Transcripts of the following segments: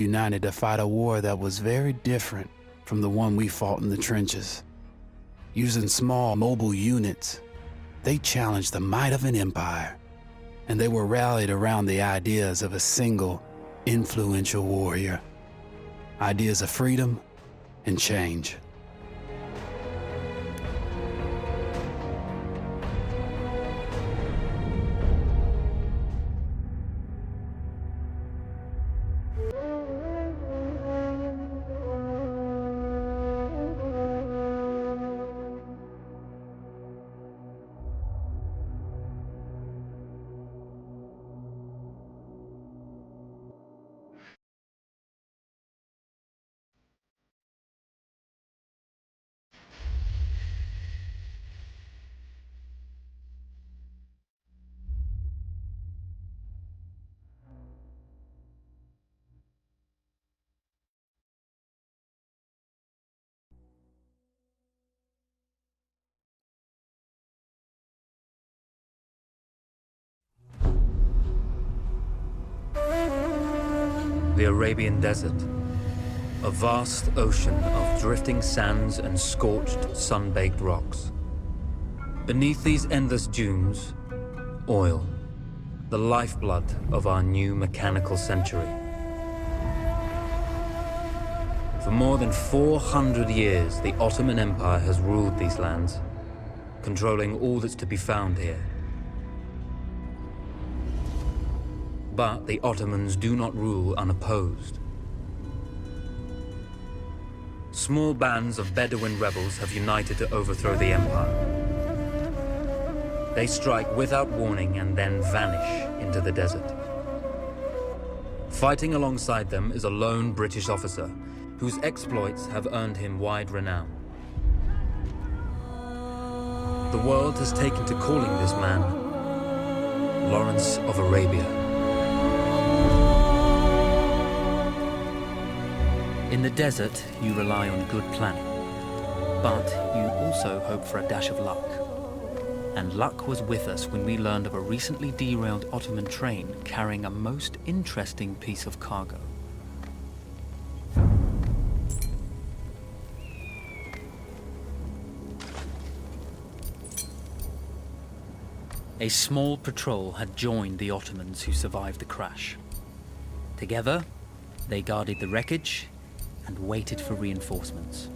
united to fight a war that was very different from the one we fought in the trenches. Using small, mobile units, they challenged the might of an empire, and they were rallied around the ideas of a single, influential warrior. Ideas of freedom and change. The Arabian Desert, a vast ocean of drifting sands and scorched, sun-baked rocks. Beneath these endless dunes, oil, the lifeblood of our new mechanical century. For more than 400 years, the Ottoman Empire has ruled these lands, controlling all that's to be found here. But the Ottomans do not rule unopposed. Small bands of Bedouin rebels have united to overthrow the empire. They strike without warning and then vanish into the desert. Fighting alongside them is a lone British officer whose exploits have earned him wide renown. The world has taken to calling this man Lawrence of Arabia. In the desert, you rely on good planning, but you also hope for a dash of luck. And luck was with us when we learned of a recently derailed Ottoman train carrying a most interesting piece of cargo. A small patrol had joined the Ottomans who survived the crash. Together, they guarded the wreckage and waited for reinforcements.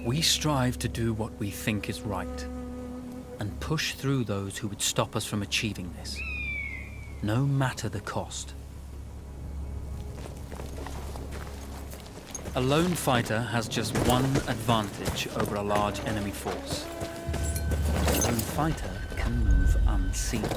We strive to do what we think is right, and push through those who would stop us from achieving this, no matter the cost. A lone fighter has just one advantage over a large enemy force. A lone fighter can move unseen.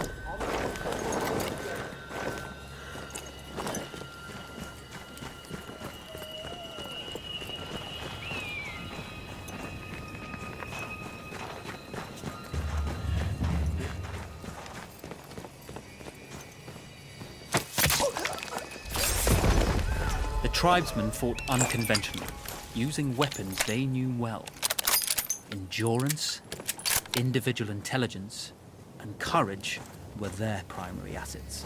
Tribesmen fought unconventionally, using weapons they knew well. Endurance, individual intelligence, and courage were their primary assets.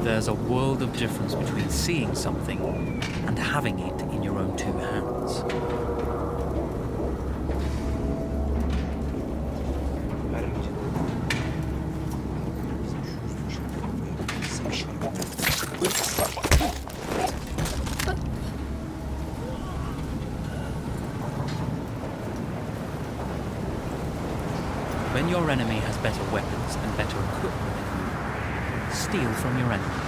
There's a world of difference between seeing something and having it in your own two hands. When your enemy has better weapons and better equipment than you, steal from your enemy.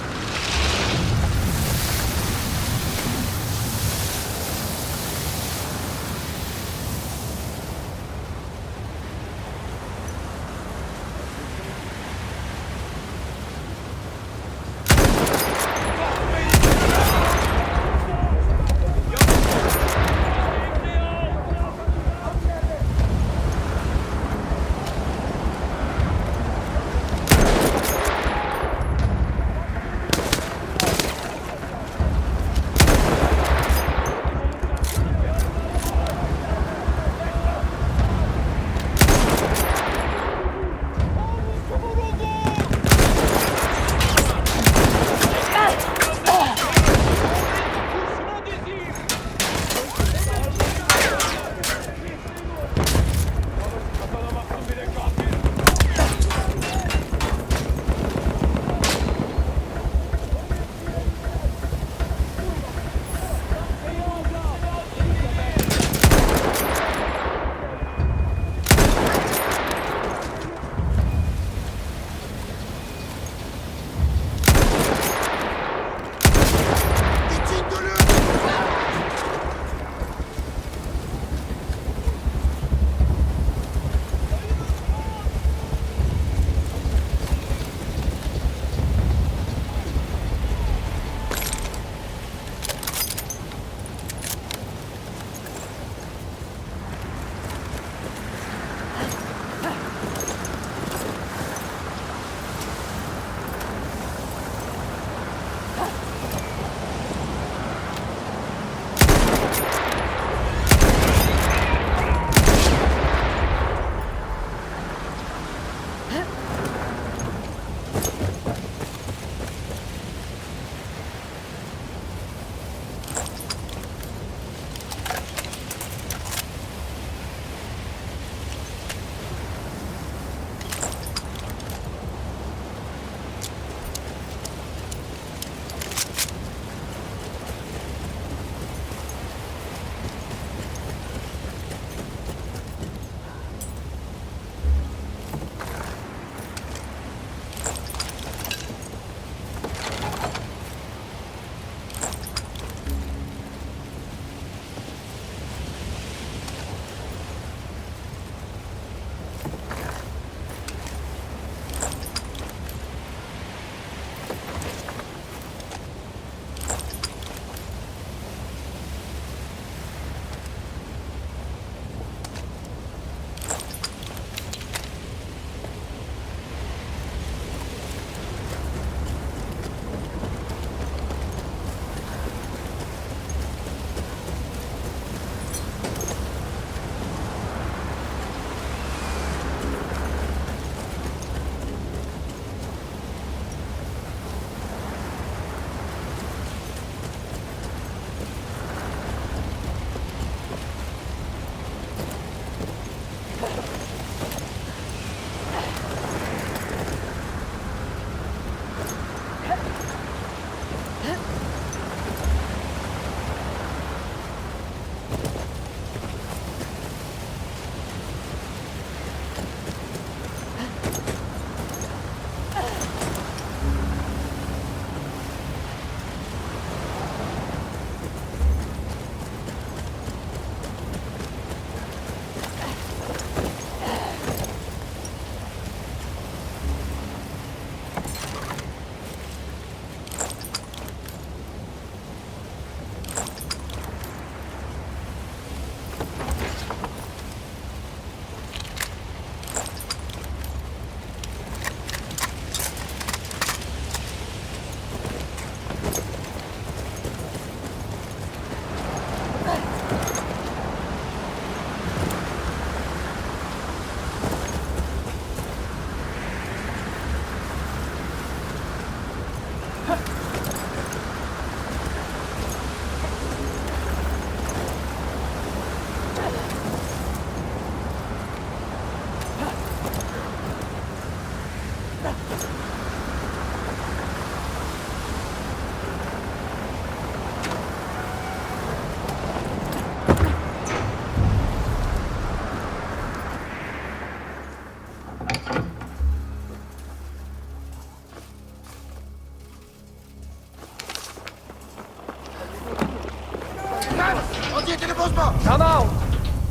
Come out!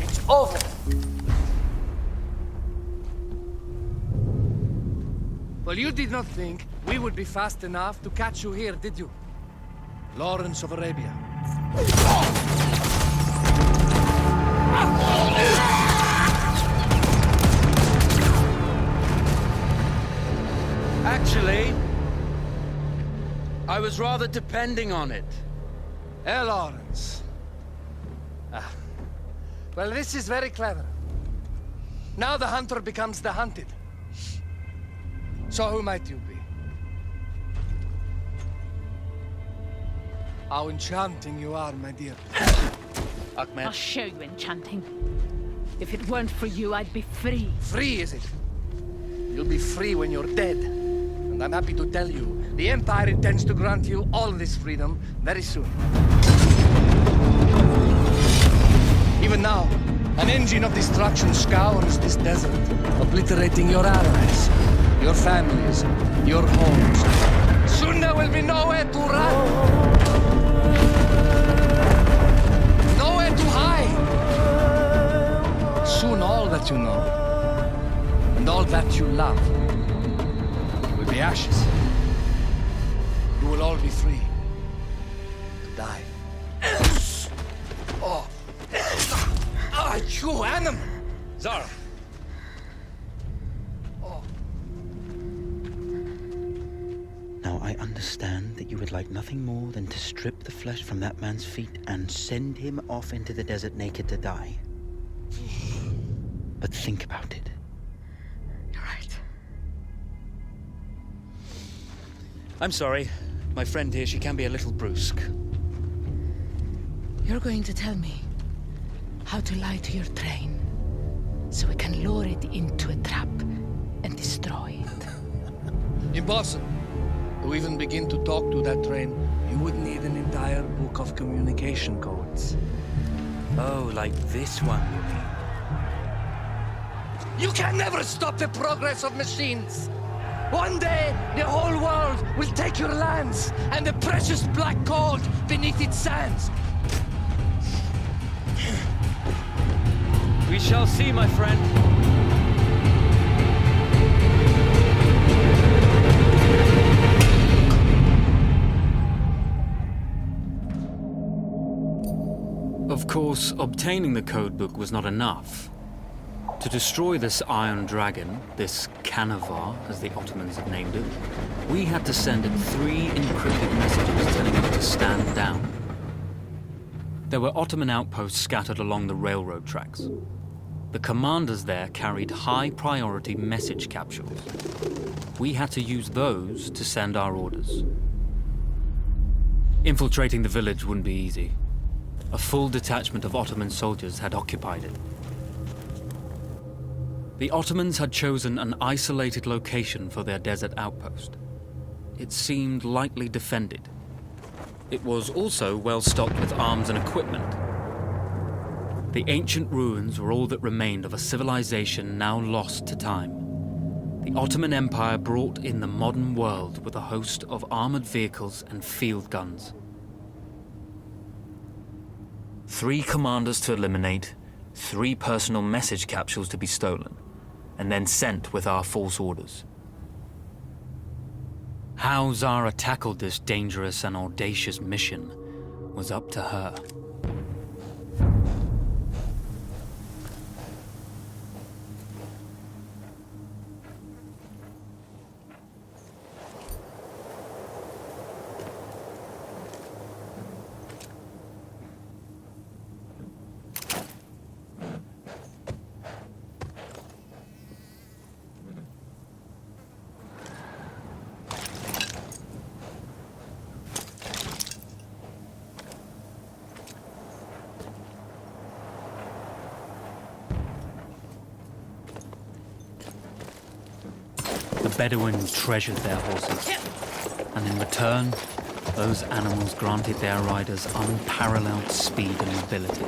It's over! Well, you did not think we would be fast enough to catch you here, did you? Lawrence of Arabia. Actually, I was rather depending on it. Lawrence. Well, this is very clever. Now the hunter becomes the hunted. So who might you be? How enchanting you are, my dear. I'll show you enchanting. If it weren't for you, I'd be free. Free, is it? You'll be free when you're dead. And I'm happy to tell you, the Empire intends to grant you all this freedom very soon. Even now, an engine of destruction scours this desert, obliterating your allies, your families, your homes. Soon there will be nowhere to run. Nowhere to hide. Soon all that you know, and all that you love, will be ashes. You will all be free to die. Oh. Ah, you animal! Zara! Now, I understand that you would like nothing more than to strip the flesh from that man's feet and send him off into the desert naked to die. But think about it. You're right. I'm sorry. My friend here, she can be a little brusque. You're going to tell me how to lie to your train, so we can lure it into a trap and destroy it. Impossible. To even begin to talk to that train, you would need an entire book of communication codes. Oh, like this one, you mean? You can never stop the progress of machines! One day, the whole world will take your lands, and the precious black gold beneath its sands. We shall see, my friend. Of course, obtaining the codebook was not enough. To destroy this Iron Dragon, this Canavar, as the Ottomans had named it, we had to send it 3 encrypted messages telling it to stand down. There were Ottoman outposts scattered along the railroad tracks. The commanders there carried high-priority message capsules. We had to use those to send our orders. Infiltrating the village wouldn't be easy. A full detachment of Ottoman soldiers had occupied it. The Ottomans had chosen an isolated location for their desert outpost. It seemed lightly defended. It was also well stocked with arms and equipment. The ancient ruins were all that remained of a civilization now lost to time. The Ottoman Empire brought in the modern world with a host of armored vehicles and field guns. 3 commanders to eliminate, 3 personal message capsules to be stolen, and then sent with our false orders. How Zara tackled this dangerous and audacious mission was up to her. The Bedouins treasured their horses, and in return, those animals granted their riders unparalleled speed and mobility.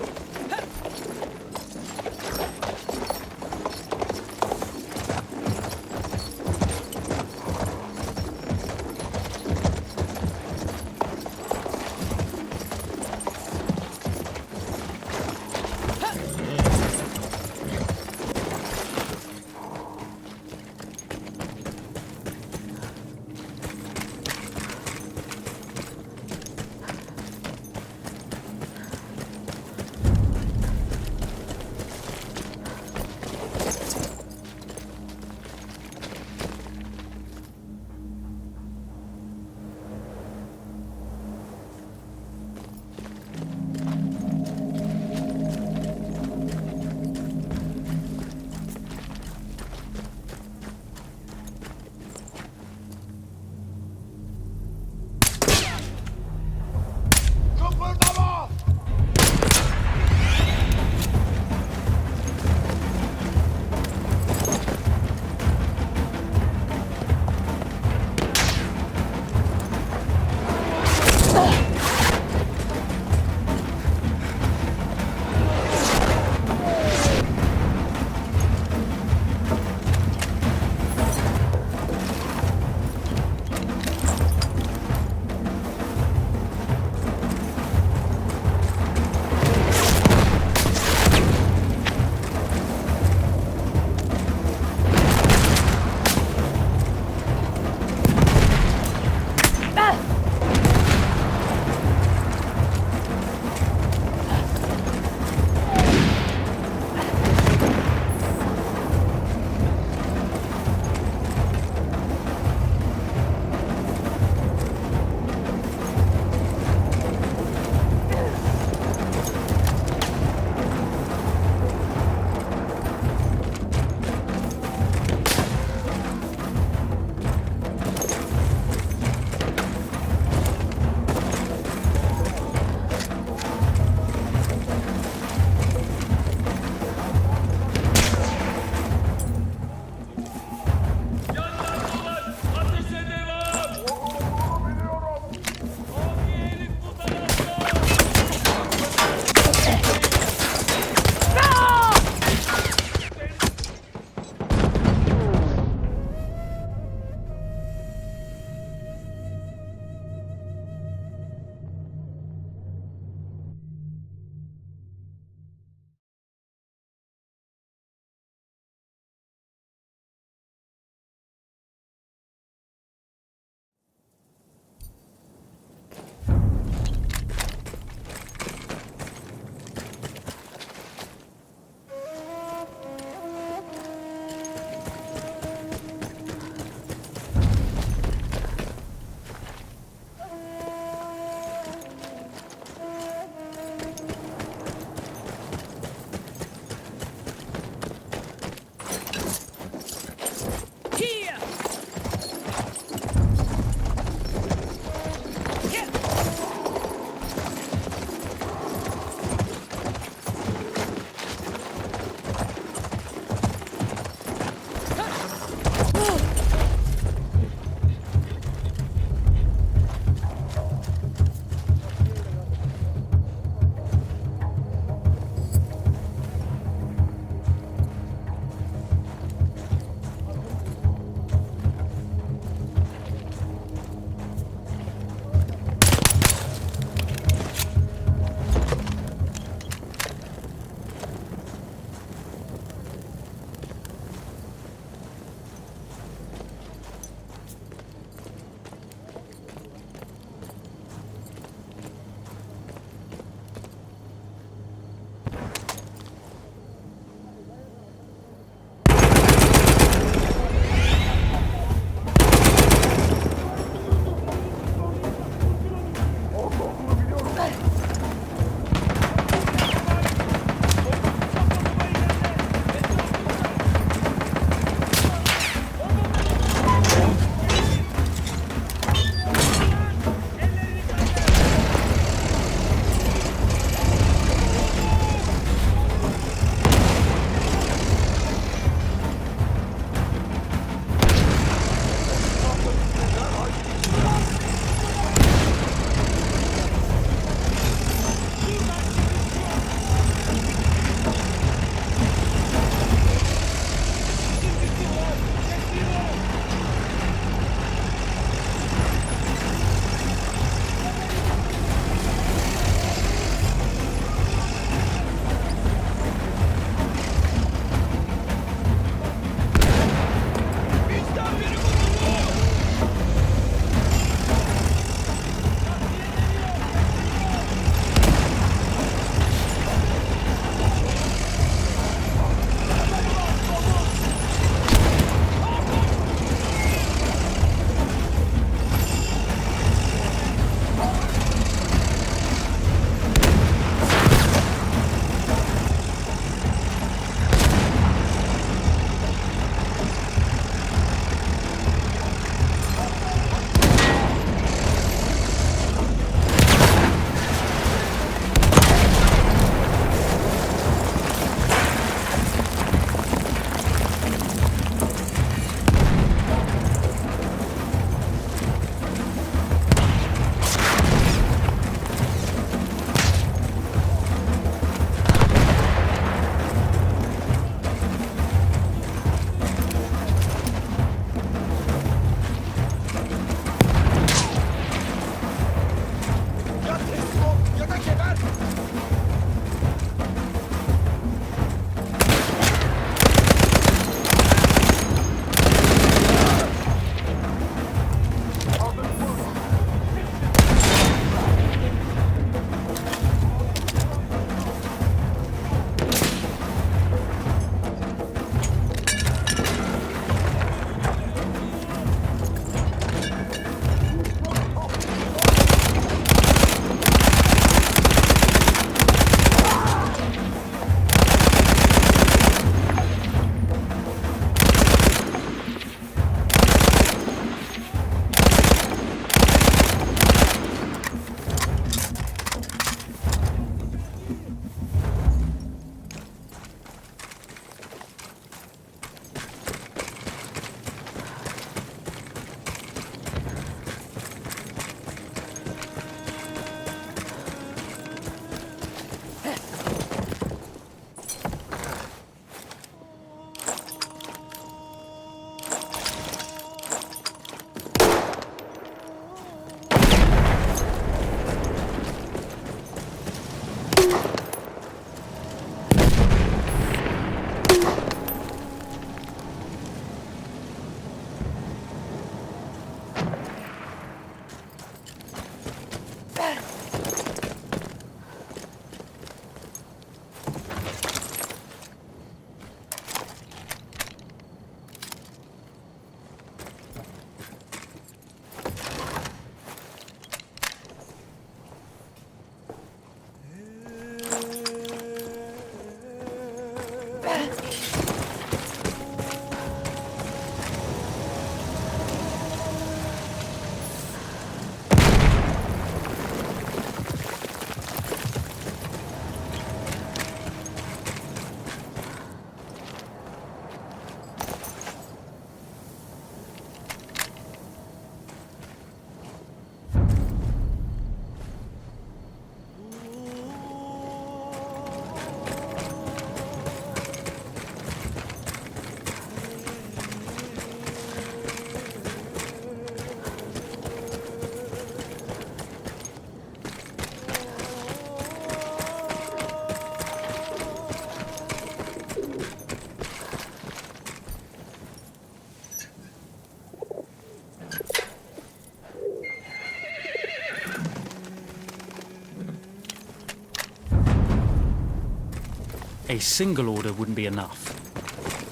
A single order wouldn't be enough.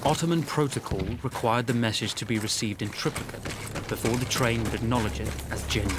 Ottoman protocol required the message to be received in triplicate before the train would acknowledge it as genuine.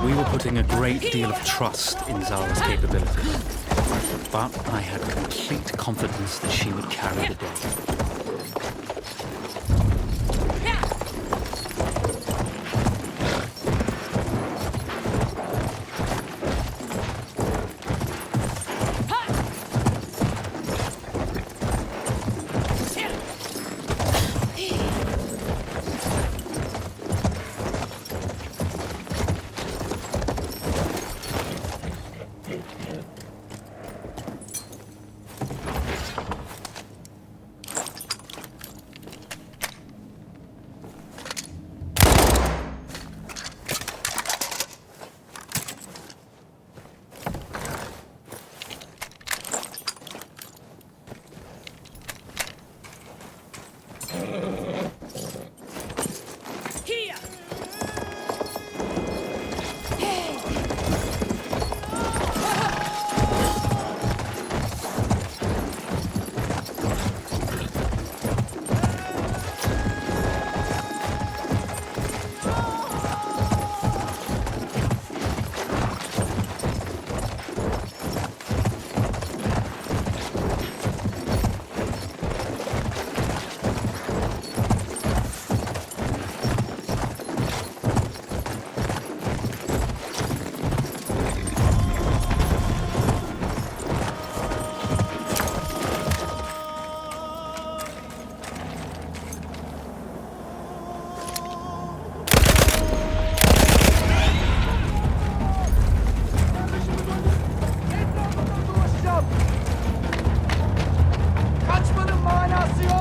We were putting a great deal of trust in Zara's capabilities, but I had complete confidence that she would carry the day. Here! Kaçmanın manası yok.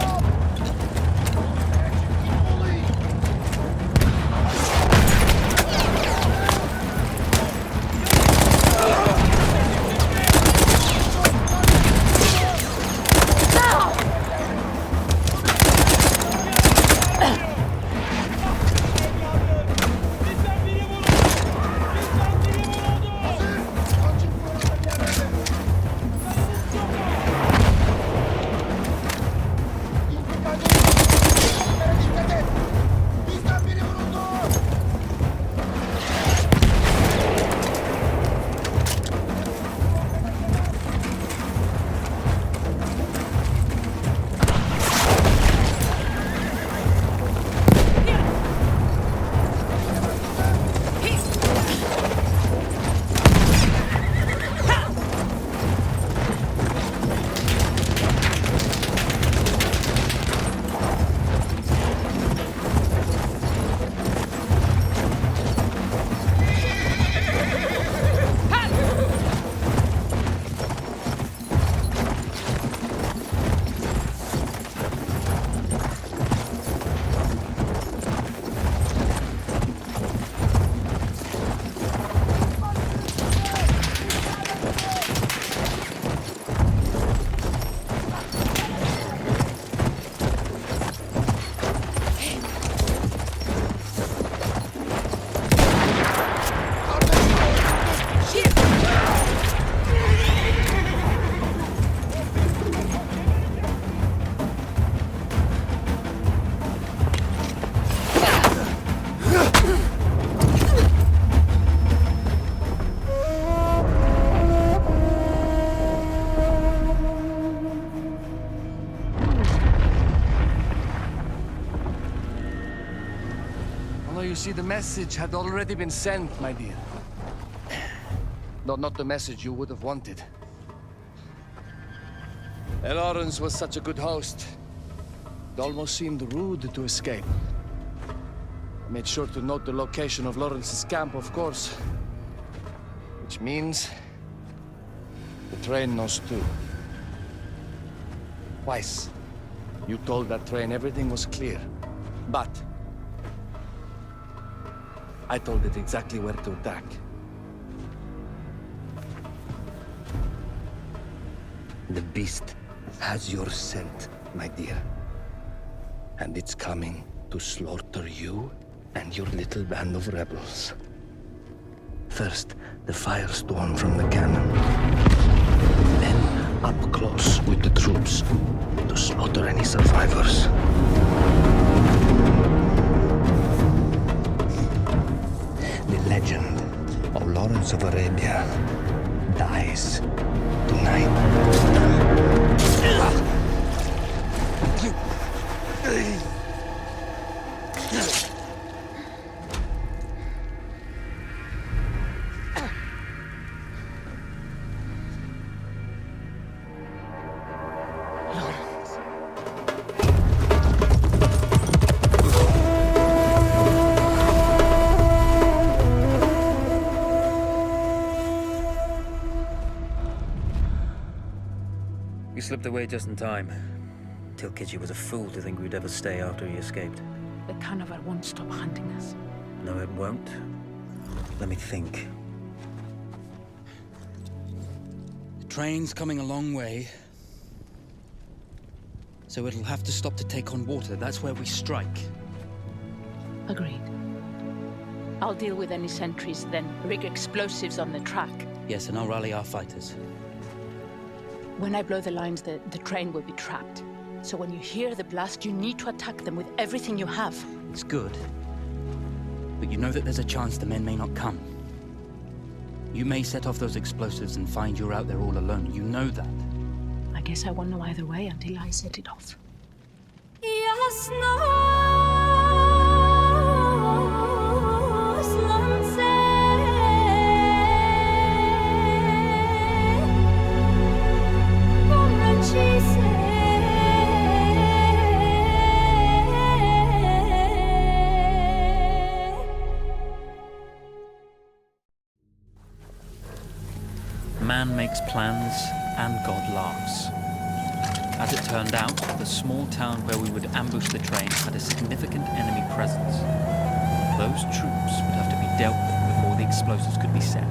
You see, the message had already been sent, my dear. No, not the message you would have wanted. Lawrence was such a good host. It almost seemed rude to escape. I made sure to note the location of Lawrence's camp, of course. Which means the train knows too. Twice, you told that train everything was clear. But I told it exactly where to attack. The beast has your scent, my dear. And it's coming to slaughter you and your little band of rebels. First, the firestorm from the cannon. Then, up close with the troops to slaughter any survivors. The legend of Lawrence of Arabia dies tonight. We slipped away just in time. Till Kitchi was a fool to think we'd ever stay after he escaped. The carnival won't stop hunting us. No, it won't. Let me think. The train's coming a long way. So it'll have to stop to take on water. That's where we strike. Agreed. I'll deal with any sentries, then rig explosives on the track. Yes, and I'll rally our fighters. When I blow the lines, the train will be trapped. So when you hear the blast, you need to attack them with everything you have. It's good. But you know that there's a chance the men may not come. You may set off those explosives and find you're out there all alone. You know that. I guess I won't know either way until I set it off. Man makes plans, and God laughs. As it turned out, the small town where we would ambush the train had a significant enemy presence. Those troops would have to be dealt with before the explosives could be set.